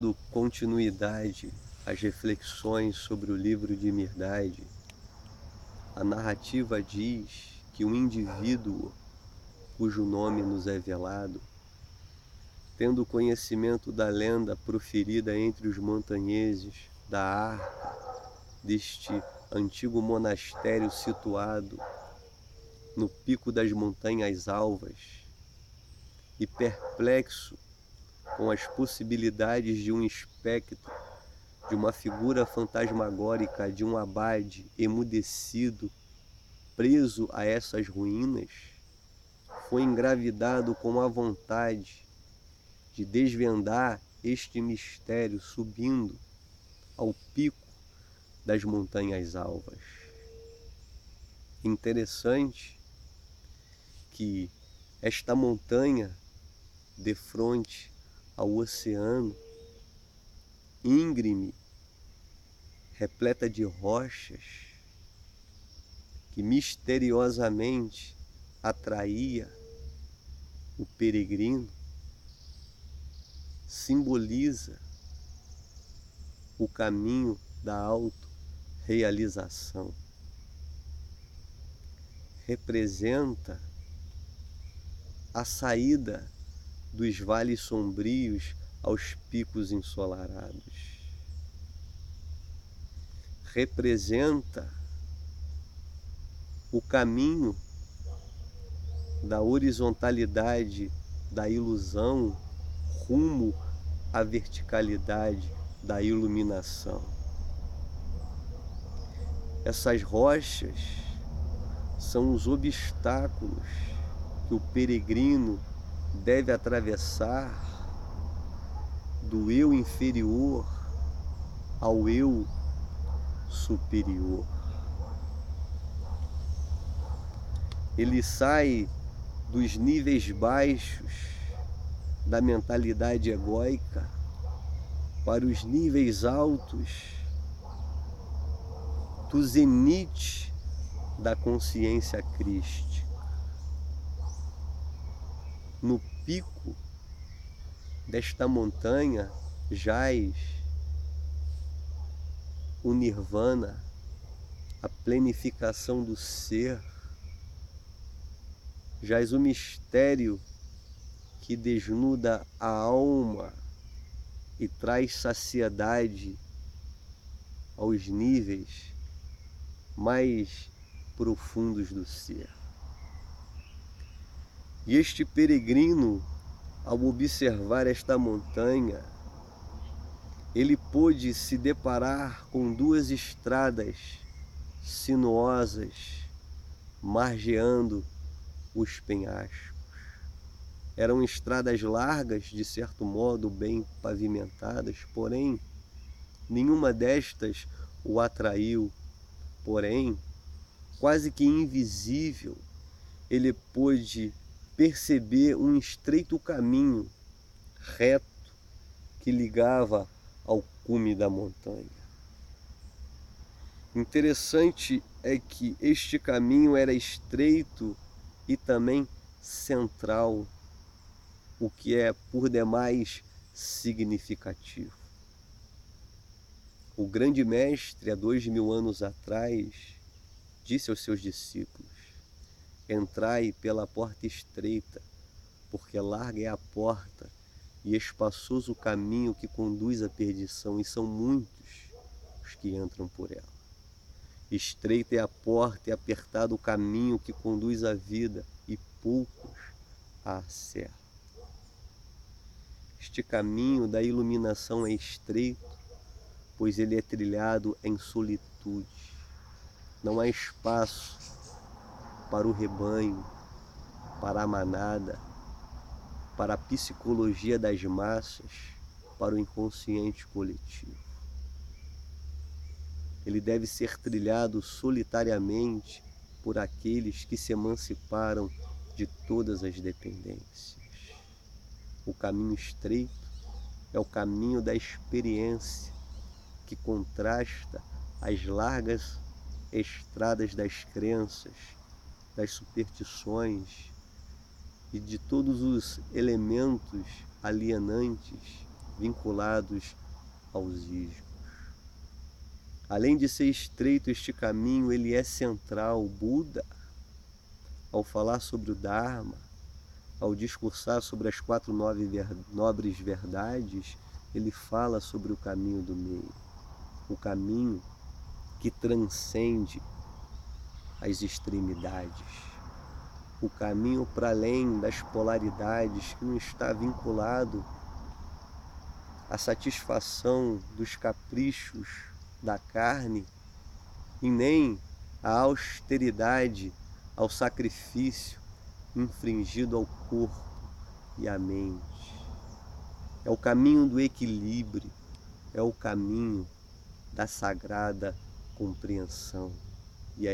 Dando continuidade às reflexões sobre o livro de Mirdade, a narrativa diz que um indivíduo, cujo nome nos é velado, tendo conhecimento da lenda proferida entre os montanheses da arca deste antigo monastério situado no pico das montanhas alvas, e perplexo com as possibilidades de um espectro, de uma figura fantasmagórica de um abade emudecido, preso a essas ruínas, foi engravidado com a vontade de desvendar este mistério subindo ao pico das montanhas alvas. Interessante que esta montanha, defronte ao oceano, íngreme, repleta de rochas, que misteriosamente atraía o peregrino, simboliza o caminho da autorrealização. Representa a saída dos vales sombrios aos picos ensolarados. Representa o caminho da horizontalidade da ilusão rumo à verticalidade da iluminação. Essas rochas são os obstáculos que o peregrino deve atravessar do eu inferior ao eu superior. Ele sai dos níveis baixos da mentalidade egóica para os níveis altos do zenite da consciência crística. No pico desta montanha jaz o nirvana, a plenificação do ser, jaz o mistério que desnuda a alma e traz saciedade aos níveis mais profundos do ser. E este peregrino, ao observar esta montanha, ele pôde se deparar com duas estradas sinuosas margeando os penhascos. Eram estradas largas, de certo modo bem pavimentadas, porém nenhuma destas o atraiu. Porém, quase que invisível, ele pôde perceber um estreito caminho reto que ligava ao cume da montanha. Interessante é que este caminho era estreito e também central, o que é por demais significativo. O grande mestre, há 2000 anos atrás, disse aos seus discípulos: entrai pela porta estreita, porque larga é a porta e espaçoso o caminho que conduz à perdição, e são muitos os que entram por ela. Estreita é a porta e apertado o caminho que conduz à vida, e poucos a acertam. Este caminho da iluminação é estreito, pois ele é trilhado em solitude. Não há espaço para o rebanho, para a manada, para a psicologia das massas, para o inconsciente coletivo. Ele deve ser trilhado solitariamente por aqueles que se emanciparam de todas as dependências. O caminho estreito é o caminho da experiência, que contrasta as largas estradas das crenças, das superstições e de todos os elementos alienantes vinculados aos ismos. Além de ser estreito este caminho, ele é central. O Buda, ao falar sobre o Dharma, ao discursar sobre as 4 nobres verdades, ele fala sobre o caminho do meio, o caminho que transcende as extremidades, o caminho para além das polaridades, que não está vinculado à satisfação dos caprichos da carne e nem à austeridade, ao sacrifício infringido ao corpo e à mente. É o caminho do equilíbrio, é o caminho da sagrada compreensão. E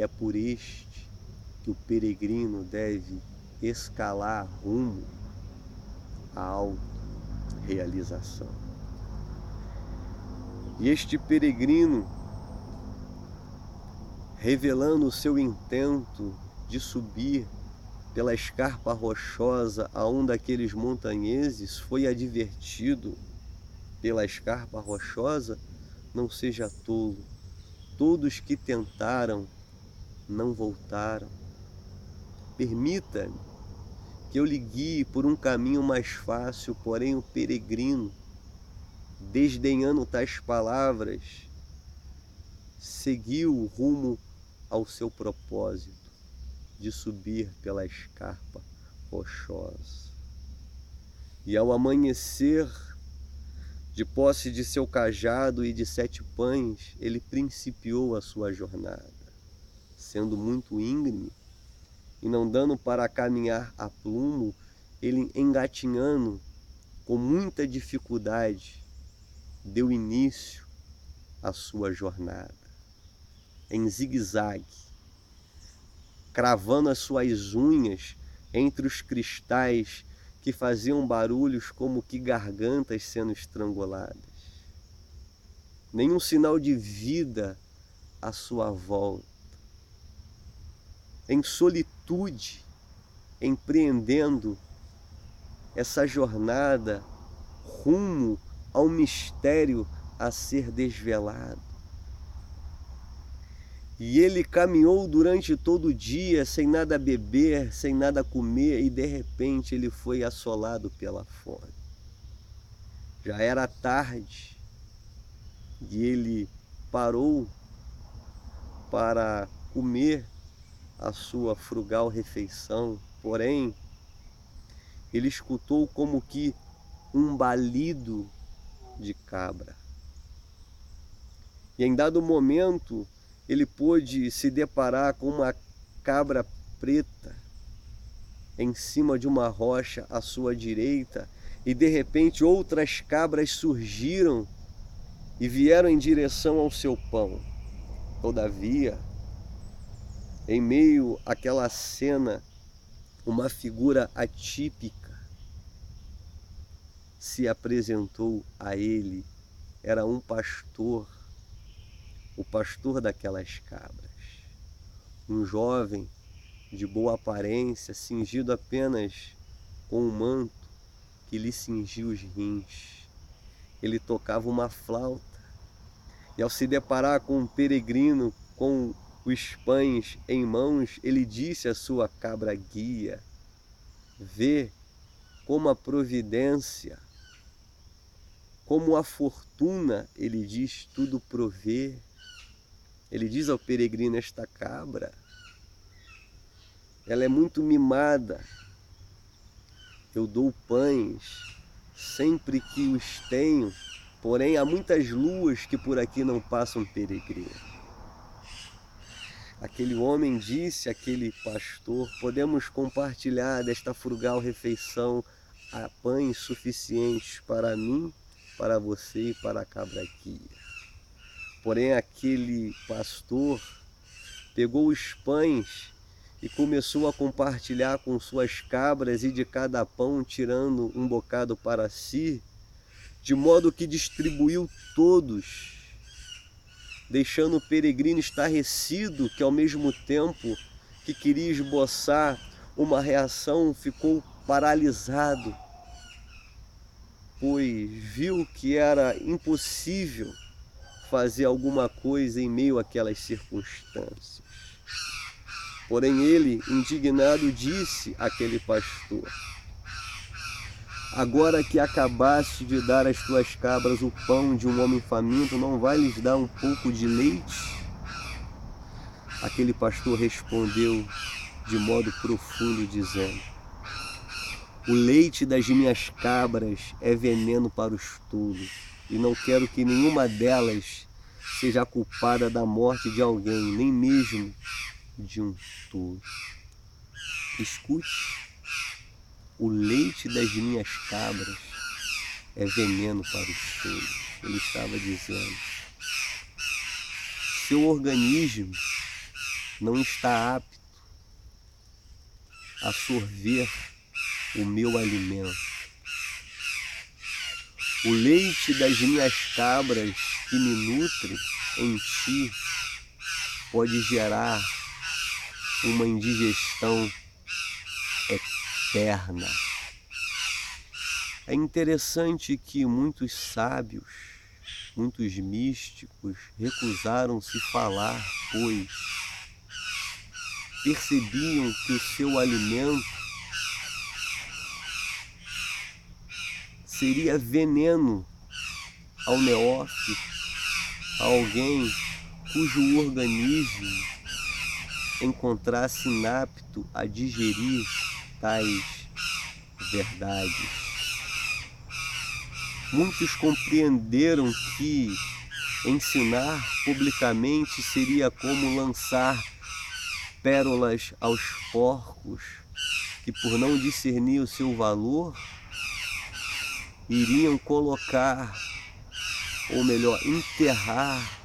é por este que o peregrino deve escalar rumo à autorrealização. E este peregrino, revelando o seu intento de subir pela escarpa rochosa a um daqueles montanheses, foi advertido pela escarpa rochosa: não seja tolo, todos que tentaram não voltaram. Permita-me que eu lhe guie por um caminho mais fácil. Porém o peregrino, desdenhando tais palavras, seguiu o rumo ao seu propósito de subir pela escarpa rochosa. E ao amanhecer, de posse de seu cajado e de 7 pães, ele principiou a sua jornada, sendo muito íngreme e não dando para caminhar a plumo, ele, engatinhando com muita dificuldade, deu início à sua jornada, em zigue-zague, cravando as suas unhas entre os cristais que faziam barulhos como que gargantas sendo estranguladas. Nenhum sinal de vida à sua volta. Em solitude, empreendendo essa jornada rumo ao mistério a ser desvelado. E ele caminhou durante todo o dia, sem nada beber, sem nada comer, e de repente ele foi assolado pela fome. Já era tarde, e ele parou para comer a sua frugal refeição, porém, ele escutou como que um balido de cabra. E em dado momento, ele pôde se deparar com uma cabra preta em cima de uma rocha à sua direita, e de repente outras cabras surgiram e vieram em direção ao seu pão. Todavia, em meio àquela cena, uma figura atípica se apresentou a ele. Era um pastor, o pastor daquelas cabras, um jovem de boa aparência, cingido apenas com um manto que lhe cingia os rins. Ele tocava uma flauta, e ao se deparar com um peregrino com os pães em mãos, ele disse à sua cabra guia: vê como a providência, como a fortuna, ele diz, tudo provê. Ele diz ao peregrino: esta cabra, ela é muito mimada. Eu dou pães sempre que os tenho, porém há muitas luas que por aqui não passam peregrino. Aquele homem disse àquele pastor: podemos compartilhar desta frugal refeição, há pães suficientes para mim, para você e para a cabra guia. Porém aquele pastor pegou os pães e começou a compartilhar com suas cabras, e de cada pão tirando um bocado para si, de modo que distribuiu todos, deixando o peregrino estarrecido, que ao mesmo tempo que queria esboçar uma reação, ficou paralisado pois viu que era impossível fazer alguma coisa em meio àquelas circunstâncias. Porém ele, indignado, disse àquele pastor: agora que acabaste de dar às tuas cabras o pão de um homem faminto, não vai lhes dar um pouco de leite? Aquele pastor respondeu de modo profundo, dizendo: o leite das minhas cabras é veneno para os tolos, e não quero que nenhuma delas seja culpada da morte de alguém, nem mesmo de um tolo. Escute, o leite das minhas cabras é veneno para os tolos. Ele estava dizendo: seu organismo não está apto a sorver o meu alimento. O leite das minhas cabras que me nutre em ti pode gerar uma indigestão eterna. É interessante que muitos sábios, muitos místicos recusaram-se falar, pois percebiam que o seu alimento seria veneno ao neófito, a alguém cujo organismo encontrasse inapto a digerir tais verdades. Muitos compreenderam que ensinar publicamente seria como lançar pérolas aos porcos, que por não discernir o seu valor, iriam colocar, ou melhor, enterrar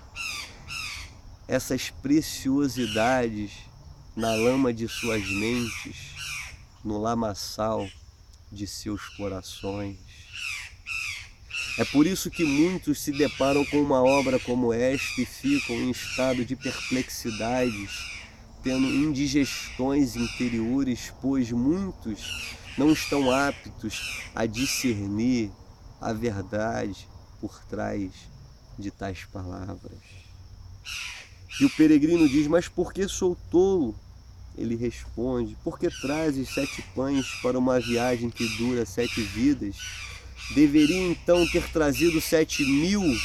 essas preciosidades na lama de suas mentes, no lamaçal de seus corações. É por isso que muitos se deparam com uma obra como esta e ficam em estado de perplexidades, tendo indigestões interiores, pois muitos não estão aptos a discernir a verdade por trás de tais palavras. E o peregrino diz: mas por que sou tolo? Ele responde: porque trazes 7 pães para uma viagem que dura 7 vidas? Deveria então ter trazido 7.000,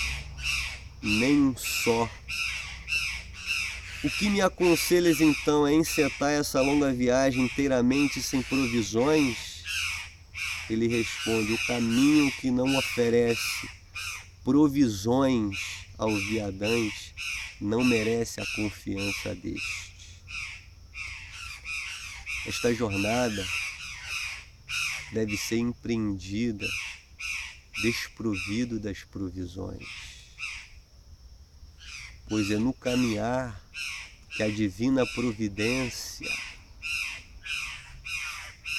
nem um só. O que me aconselhas então é encetar essa longa viagem inteiramente sem provisões? Ele responde: o caminho que não oferece provisões ao viandante não merece a confiança deste. Esta jornada deve ser empreendida desprovido das provisões, pois é no caminhar que a divina providência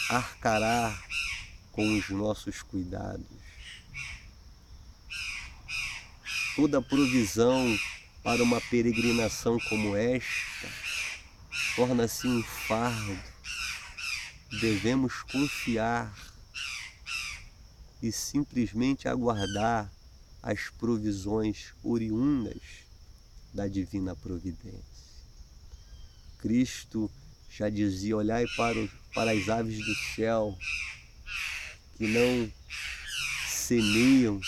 arcará com os nossos cuidados. Toda provisão para uma peregrinação como esta torna-se um fardo. Devemos confiar e simplesmente aguardar as provisões oriundas da divina providência. Cristo já dizia: olhai para as aves do céu, que não semeiam,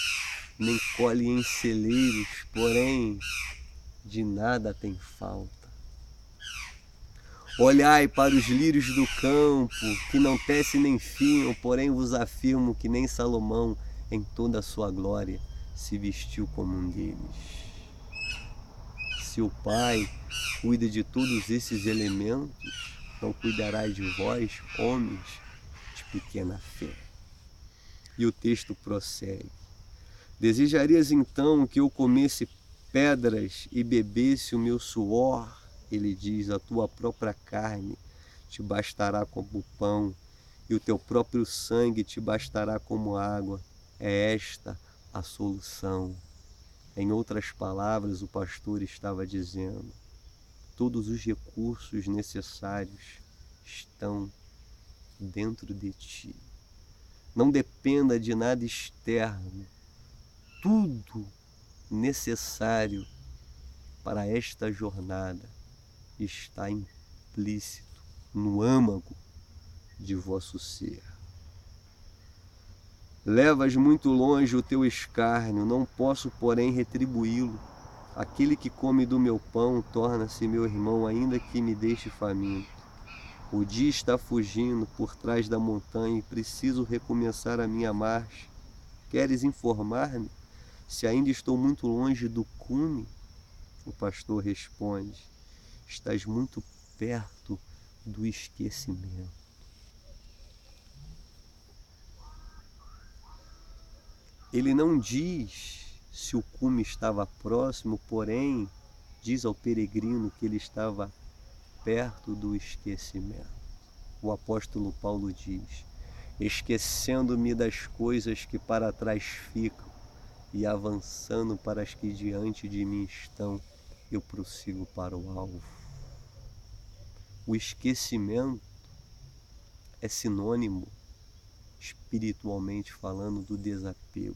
nem colhem em celeiros, porém de nada tem falta. Olhai para os lírios do campo, que não tecem nem fiam, porém vos afirmo que nem Salomão, em toda a sua glória, se vestiu como um deles. Se o Pai cuida de todos esses elementos, não cuidará de vós, homens de pequena fé. E o texto prossegue: desejarias então que eu comesse pedras e bebesse o meu suor? Ele diz: a tua própria carne te bastará como pão, e o teu próprio sangue te bastará como água. É esta a solução. Em outras palavras, o pastor estava dizendo: todos os recursos necessários estão dentro de ti. Não dependa de nada externo. Tudo necessário para esta jornada está implícito no âmago de vosso ser. Levas muito longe o teu escárnio, não posso, porém, retribuí-lo. Aquele que come do meu pão torna-se meu irmão, ainda que me deixe faminto. O dia está fugindo por trás da montanha e preciso recomeçar a minha marcha. Queres informar-me se ainda estou muito longe do cume? O pastor responde: estás muito perto do esquecimento. Ele não diz se o cume estava próximo, porém diz ao peregrino que ele estava perto do esquecimento. O apóstolo Paulo diz: esquecendo-me das coisas que para trás ficam e avançando para as que diante de mim estão, eu prossigo para o alvo. O esquecimento é sinônimo, espiritualmente falando, do desapego.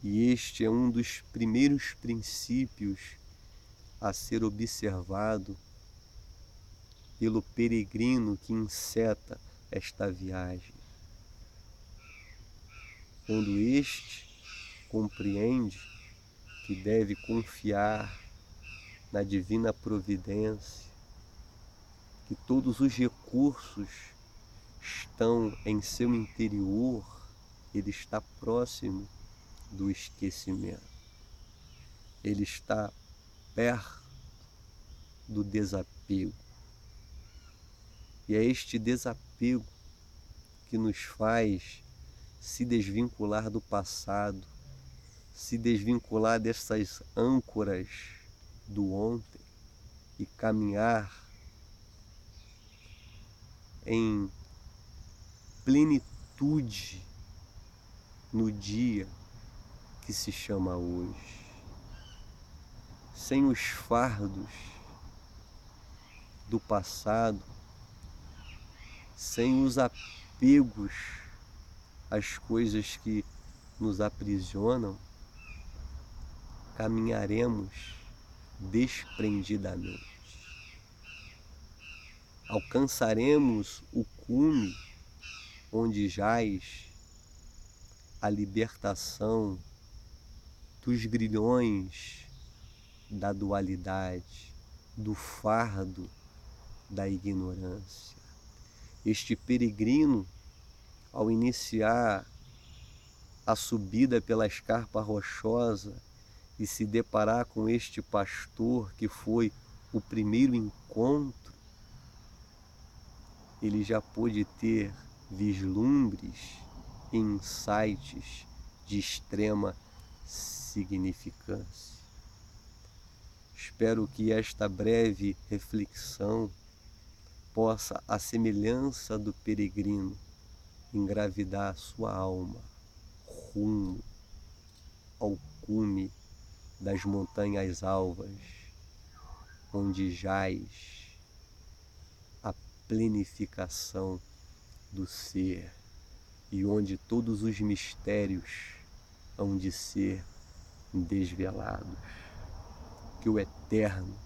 E este é um dos primeiros princípios a ser observado pelo peregrino que enceta esta viagem. Quando este compreende que deve confiar na divina providência, que todos os recursos estão em seu interior, ele está próximo do esquecimento. Ele está perto do desapego. E é este desapego que nos faz se desvincular do passado, se desvincular dessas âncoras do ontem e caminhar em plenitude no dia que se chama hoje, sem os fardos do passado, sem os apegos às coisas que nos aprisionam, caminharemos desprendidamente. Alcançaremos o cume onde jaz a libertação dos grilhões da dualidade, do fardo da ignorância. Este peregrino, ao iniciar a subida pela escarpa rochosa e se deparar com este pastor que foi o primeiro encontro, ele já pôde ter vislumbres e insights de extrema significância. Espero que esta breve reflexão possa, à semelhança do peregrino, engravidar sua alma rumo ao cume das montanhas alvas, onde jaz a plenificação do ser e onde todos os mistérios hão de ser desvelados. Que o Eterno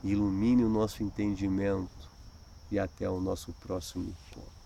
ilumine o nosso entendimento e até o nosso próximo encontro.